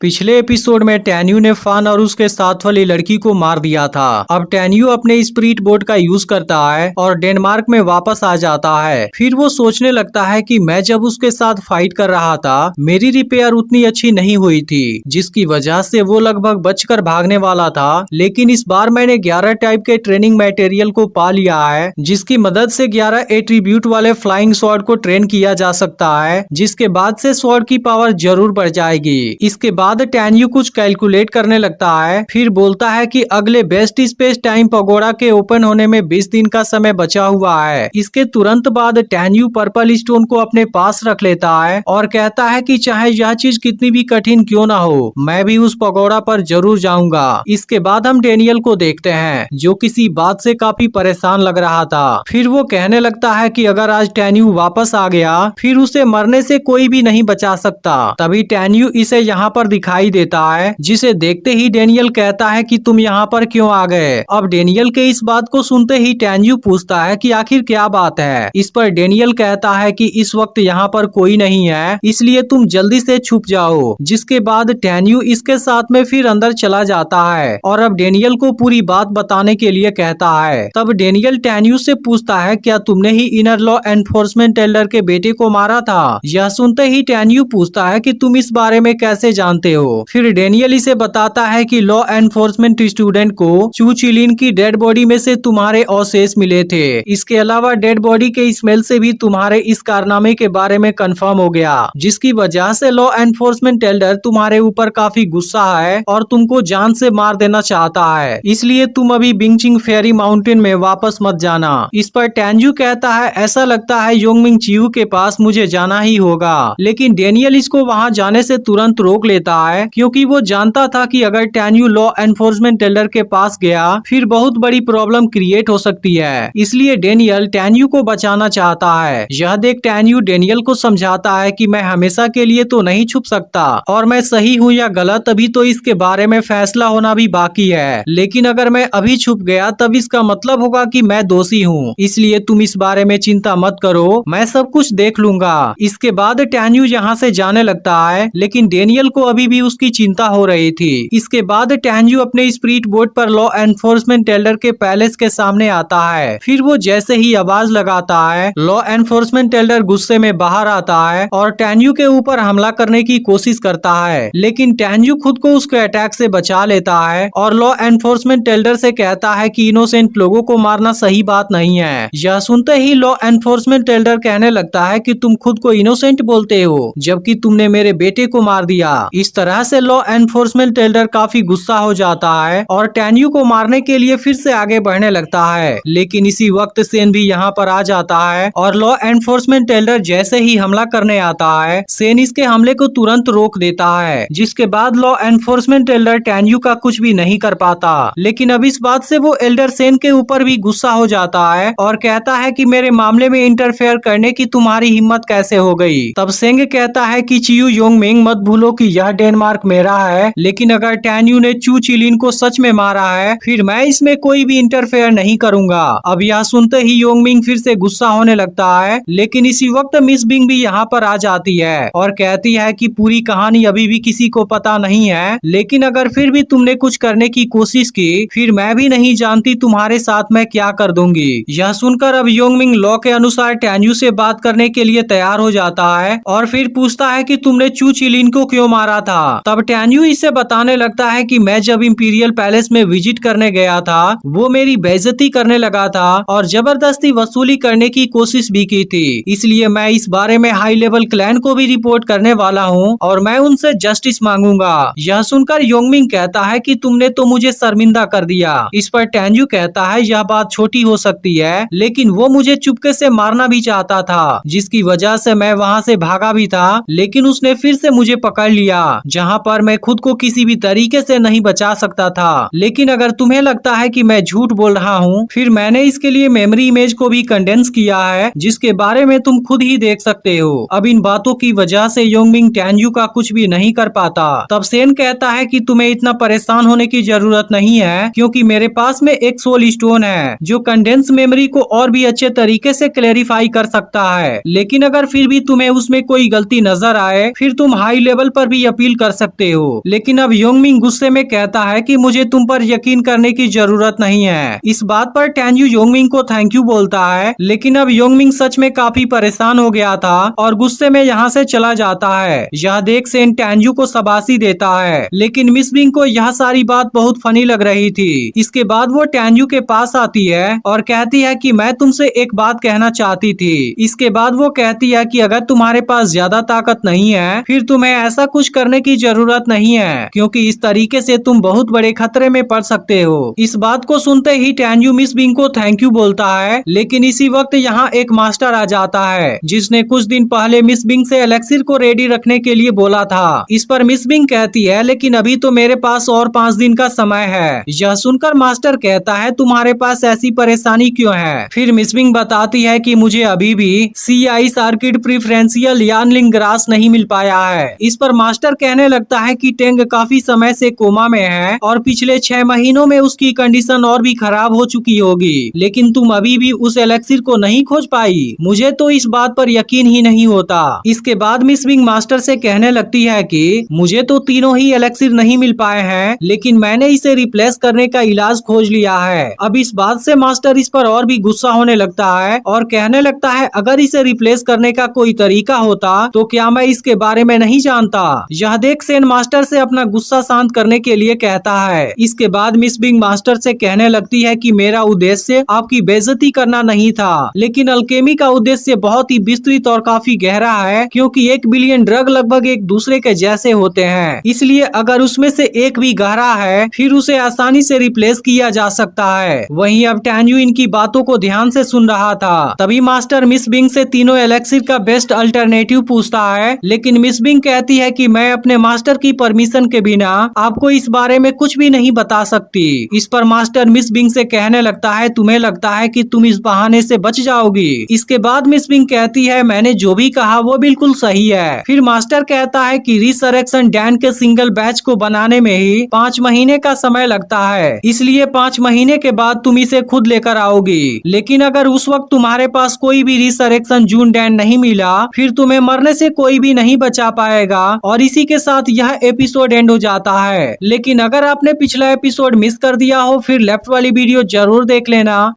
पिछले एपिसोड में टैन्यू ने फान और उसके साथ वाली लड़की को मार दिया था। अब टैन्यू अपने स्पिरिट बोट का यूज करता है और डेनमार्क में वापस आ जाता है। फिर वो सोचने लगता है कि मैं जब उसके साथ फाइट कर रहा था मेरी रिपेयर उतनी अच्छी नहीं हुई थी, जिसकी वजह से वो लगभग बचकर भागने वाला था। लेकिन इस बार मैंने 11 टाइप के ट्रेनिंग मटेरियल को पा लिया है, जिसकी मदद से 11 एट्रीब्यूट वाले फ्लाइंग स्वॉर्ड को ट्रेन किया जा सकता है, जिसके बाद से स्वॉर्ड की पावर जरूर बढ़ जाएगी। इसके बाद टैन्यू कुछ कैलकुलेट करने लगता है, फिर बोलता है कि अगले बेस्ट स्पेस टाइम पगोड़ा के ओपन होने में 20 दिन का समय बचा हुआ है। इसके तुरंत बाद टैन्यू पर्पल स्टोन को अपने पास रख लेता है और कहता है कि चाहे यह चीज कितनी भी कठिन क्यों ना हो, मैं भी उस पगोड़ा पर जरूर जाऊंगा। इसके बाद हम डेनियल को देखते हैं, जो किसी बात से काफी परेशान लग रहा था। फिर वो कहने लगता है कि अगर आज टैन्यू वापस आ गया फिर उसे मरने से कोई भी नहीं बचा सकता। तभी टैन्यू इसे यहाँ पर दिखाई देता है, जिसे देखते ही डेनियल कहता है कि तुम यहाँ पर क्यों आ गए। अब डेनियल के इस बात को सुनते ही टैन्यू पूछता है कि आखिर क्या बात है। इस पर डेनियल कहता है कि इस वक्त यहाँ पर कोई नहीं है, इसलिए तुम जल्दी से छुप जाओ। जिसके बाद टैन्यू इसके साथ में फिर अंदर चला जाता है और अब डेनियल को पूरी बात बताने के लिए कहता है। तब डेनियल टैन्यू से पूछता है, क्या तुमने ही इनर लॉ एनफोर्समेंट एल्डर के बेटे को मारा था? यह सुनते ही टैन्यू पूछता है कि तुम इस बारे में कैसे जानते हो। फिर डेनियल इसे बताता है कि लॉ एनफोर्समेंट स्टूडेंट को चू चिलिन की डेड बॉडी में से तुम्हारे अवशेष मिले थे। इसके अलावा डेड बॉडी के स्मेल से भी तुम्हारे इस कारनामे के बारे में कंफर्म हो गया, जिसकी वजह से लॉ एनफोर्समेंट एल्डर तुम्हारे ऊपर काफी गुस्सा है और तुमको जान से मार देना चाहता है। इसलिए तुम अभी बिंगचिंग फेरी माउंटेन में वापस मत जाना। इस पर टैन्यू कहता है, ऐसा लगता है योंगमिंग चियू के पास मुझे जाना ही होगा। लेकिन डेनियल इसको वहाँ जाने से तुरंत रोक लेता है, क्योंकि वो जानता था कि अगर टैन्यू लॉ एनफोर्समेंट एल्डर के पास गया फिर बहुत बड़ी प्रॉब्लम क्रिएट हो सकती है। इसलिए डेनियल टैन्यू को बचाना चाहता है। यह देख टैन्यू डेनियल को समझाता है कि मैं हमेशा के लिए तो नहीं छुप सकता और मैं सही हूँ या गलत अभी तो इसके बारे में फैसला होना भी बाकी है। लेकिन अगर मैं अभी छुप गया तब इसका मतलब होगा कि मैं दोषी हूँ, इसलिए तुम इस बारे में चिंता मत करो, मैं सब कुछ देख लूंगा। इसके बाद टैन्यू यहाँ से जाने लगता है, लेकिन डेनियल को अभी भी उसकी चिंता हो रही थी। इसके बाद टैन्यू अपने स्पिरिट बोट पर लॉ एनफोर्समेंट एल्डर के पैलेस के सामने आता है। फिर वो जैसे ही आवाज लगाता है लॉ एनफोर्समेंट एल्डर गुस्से में बाहर आता है और टैन्यू के ऊपर हमला करने की कोशिश करता है। लेकिन टैन्यू खुद को उसके अटैक से बचा लेता है और लॉ एनफोर्समेंट एल्डर से कहता है कि इनोसेंट लोगों को मारना सही बात नहीं है। यह सुनते ही लॉ एनफोर्समेंट एल्डर कहने लगता है कि तुम खुद को इनोसेंट बोलते हो, जबकि तुमने मेरे बेटे को मार दिया। इस तरह से लॉ एनफोर्समेंट एल्डर काफी गुस्सा हो जाता है और टैन्यू को मारने के लिए फिर से आगे बढ़ने लगता है। लेकिन इसी वक्त सेन भी यहाँ पर आ जाता है और लॉ एनफोर्समेंट एल्डर जैसे ही हमला करने आता है सेन इसके हमले को तुरंत रोक देता है। जिसके बाद लॉ एनफोर्समेंट एल्डर टैन्यू का कुछ भी नहीं कर पाता। लेकिन अब इस बात से वो एल्डर सेन के ऊपर भी गुस्सा हो जाता है और कहता है कि मेरे मामले में इंटरफेयर करने की तुम्हारी हिम्मत कैसे हो गई। तब सेंग कहता है कि चियू योंगमिंग मत भूलो कि यह डेनमार्क मेरा है, लेकिन अगर टैन्यू ने चू चिलिन को सच में मारा है फिर मैं इसमें कोई भी इंटरफेयर नहीं करूंगा। अब यह सुनते ही योंगमिंग फिर से गुस्सा होने लगता है। लेकिन इसी वक्त मिस बिंग भी यहाँ पर आ जाती है और कहती है कि पूरी कहानी अभी भी किसी को पता नहीं है, लेकिन अगर फिर भी तुमने कुछ करने की कोशिश की फिर मैं भी नहीं जानती तुम्हारे साथ मैं क्या कर दूंगी। यह सुनकर अब योंगमिंग लॉ के अनुसार टैन्यू से बात करने के लिए तैयार हो जाता है और फिर पूछता है कि तुमने चू चिलिन को क्यों मारा था। तब टैन्यू इसे बताने लगता है कि मैं जब इंपीरियल पैलेस में विजिट करने गया था वो मेरी बेइज्जती करने लगा था और जबरदस्ती वसूली करने की कोशिश भी की थी, इसलिए मैं इस बारे में हाई लेवल क्लैन को भी रिपोर्ट करने वाला हूँ और मैं उनसे जस्टिस मांगूंगा। यह सुनकर योंगमिंग कहता है कि तुमने तो मुझे शर्मिंदा कर दिया। इस पर टैन्यू कहता है यह बात छोटी हो सकती है, लेकिन वो मुझे चुपके से मारना भी चाहता था, जिसकी वजह से मैं वहाँ से भागा भी था, लेकिन उसने फिर से मुझे पकड़ लिया जहाँ पर मैं खुद को किसी भी तरीके से नहीं बचा सकता था। लेकिन अगर तुम्हें लगता है कि मैं झूठ बोल रहा हूँ फिर मैंने इसके लिए मेमोरी इमेज को भी कंडेंस किया है, जिसके बारे में तुम खुद ही देख सकते हो। अब इन बातों की वजह से योंगमिंग टैन्यू का कुछ भी नहीं कर पाता। तब सेन कहता है कि तुम्हें इतना परेशान होने की जरूरत नहीं है, क्योंकि मेरे पास में एक सोल स्टोन है जो कंडेंस मेमोरी को और भी अच्छे तरीके से क्लैरिफाई कर सकता है। लेकिन अगर फिर भी तुम्हें उसमें कोई गलती नजर आए फिर तुम हाई लेवल पर भी अपील फील कर सकते हो। लेकिन अब योंगमिंग गुस्से में कहता है कि मुझे तुम पर यकीन करने की जरूरत नहीं है। इस बात पर टैन्यू योंगमिंग को थैंक यू बोलता है, लेकिन अब योंगमिंग सच में काफी परेशान हो गया था और गुस्से में यहाँ से चला जाता है। यह देख सेन टैन्यू को शाबाशी देता है, लेकिन मिस बिंग को यह सारी बात बहुत फनी लग रही थी। इसके बाद वो टैन्यू के पास आती है और कहती है कि मैं तुमसे एक बात कहना चाहती थी। इसके बाद वो कहती है कि अगर तुम्हारे पास ज्यादा ताकत नहीं है फिर तुम्हें ऐसा कुछ करने की जरूरत नहीं है, क्योंकि इस तरीके से तुम बहुत बड़े खतरे में पड़ सकते हो। इस बात को सुनते ही टैन्यू मिस बिंग को थैंक यू बोलता है, लेकिन इसी वक्त यहाँ एक मास्टर आ जाता है जिसने कुछ दिन पहले मिस बिंग से एलेक्सिर को रेडी रखने के लिए बोला था। इस पर मिस बिंग कहती है लेकिन अभी तो मेरे पास और 5 दिन का समय है। यह सुनकर मास्टर कहता है तुम्हारे पास ऐसी परेशानी क्यों है। फिर मिस बिंग बताती है कि मुझे अभी भी CI सर्किट प्रीफरेंशियल यानलिंग ग्रास नहीं मिल पाया है। इस पर मास्टर कहने लगता है कि टेंग काफी समय से कोमा में है और पिछले 6 महीनों में उसकी कंडीशन और भी खराब हो चुकी होगी, लेकिन तुम अभी भी उस एलेक्सिर को नहीं खोज पाई। मुझे तो इस बात पर यकीन ही नहीं होता। इसके बाद मिस बिंग मास्टर से कहने लगती है कि मुझे तो तीनों ही एलेक्सिर नहीं मिल पाए हैं, लेकिन मैंने इसे रिप्लेस करने का इलाज खोज लिया है। अब इस बात से मास्टर इस पर और भी गुस्सा होने लगता है और कहने लगता है अगर इसे रिप्लेस करने का कोई तरीका होता तो क्या मैं इसके बारे में नहीं जानता। यह देख सेन मास्टर से अपना गुस्सा शांत करने के लिए कहता है। इसके बाद मिस बिंग मास्टर से कहने लगती है कि मेरा उद्देश्य आपकी बेइज्जती करना नहीं था, लेकिन अल्केमी का उद्देश्य बहुत ही विस्तृत और काफी गहरा है, क्योंकि 1 बिलियन ड्रग लगभग एक दूसरे के जैसे होते हैं। इसलिए अगर उसमें से एक भी गहरा है फिर उसे आसानी से रिप्लेस किया जा सकता है। वहीं अब टैन्यू इनकी बातों को ध्यान से सुन रहा था। तभी मास्टर मिस बिंग से तीनों एलेक्सिर का बेस्ट अल्टरनेटिव पूछता है, लेकिन मिस बिंग कहती है कि मैं अपने मास्टर की परमिशन के बिना आपको इस बारे में कुछ भी नहीं बता सकती। इस पर मास्टर मिस बिंग से कहने लगता है तुम्हें लगता है कि तुम इस बहाने से बच जाओगी। इसके बाद मिस बिंग कहती है मैंने जो भी कहा वो बिल्कुल सही है। फिर मास्टर कहता है कि रिसरेक्शन डैन के सिंगल बैच को बनाने में ही 5 महीने का समय लगता है, इसलिए 5 महीने के बाद तुम इसे खुद लेकर आओगी। लेकिन अगर उस वक्त तुम्हारे पास कोई भी रिसरेक्शन जून डैन नहीं मिला फिर तुम्हें मरने से कोई भी नहीं बचा पाएगा। और इसी के साथ यह एपिसोड एंड हो जाता है। लेकिन अगर आपने पिछला एपिसोड मिस कर दिया हो फिर लेफ्ट वाली वीडियो जरूर देख लेना।